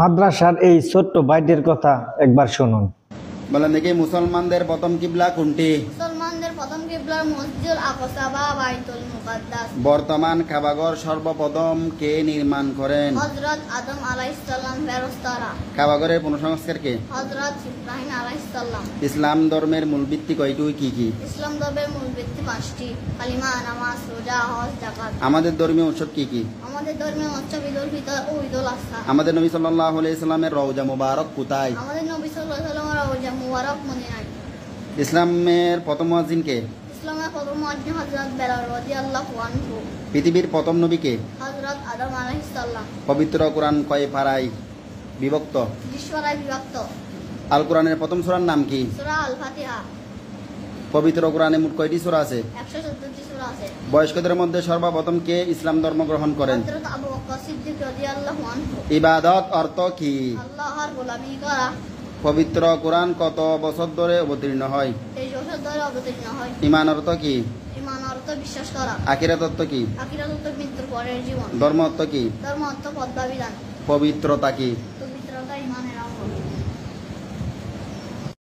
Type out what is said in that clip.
মাদ্রাসার এই ছোট্ট ভাইদের কথা একবার শুনুন। বলেন দেখি, মুসলমানদের প্রথম কিবলা কোনটি? মুসলমানদের প্রথম কিবলা মসজিদুল আকসা বা বাইতুল মুকাদ্দাস। বর্তমান কাবাঘর সর্বপ্রথম কে নির্মাণ করেন? হযরত আদম আলাইহিস সালাম ফেরেশতারা। কাবাঘরের পুনঃসংস্কার কে? হযরত ইব্রাহিম আলাইহিস সালাম। ইসলাম ধর্মের মূল ভিত্তি কয়টি কি কি? ইসলাম ধর্মের মূল ভিত্তি 5টি: কালিমা, নামাজ, রোজা, হজ, যাকাত। আমাদের ধর্মীয় উৎসব কি কি? আমাদের ধর্মীয় উৎসব ঈদুল ফিতর ও ঈদুল আযহা। আমাদের নবী সাল্লাল্লাহু আলাইহি সাল্লামের রওজা মুবারক কোথায়? আমাদের নবী সাল্লাল্লাহু আলাইহি ওয়াসাল্লামের রওজা মুবারক মদিনায়। ইসলামের প্রথম মুয়াজ্জিন কে? ইসলামের প্রথম মুয়াজ্জিন হযরত বেলাল রাদিয়াল্লাহু আনহু। পৃথিবীর প্রথম নবী কে? হযরত আদম আলাইহিস সালাম। পবিত্র কোরআন কয় পারায় বিভক্ত? 30 পারায় বিভক্ত। আল কোরআনের প্রথম সূরার নাম কি? সূরা আল ফাতিহা। পবিত্র কোরআনে মোট কয়টি সূরা আছে? 114টি সূরা আছে। বয়স্কদের মধ্যে সর্বপ্রথম কে ইসলাম ধর্ম গ্রহণ করেন? হযরত আবু বকর সিদ্দিক রাদিয়াল্লাহু আনহু। ইবাদত অর্থ কি? আল্লাহর গোলামি করা। পবিত্র কোরআন কত বছর ধরে অবতীর্ণ হয়? 23 বছর ধরে অবতীর্ণ হয়। ঈমান অর্থ কি? ঈমান অর্থ বিশ্বাস করা। আখিরাত অর্থ কি? আখিরাত অর্থ মৃত্যুর পরের জীবন। ধর্ম অর্থ কি? ধর্ম অর্থ পদ্ধতি বিধান। পবিত্রতা কি?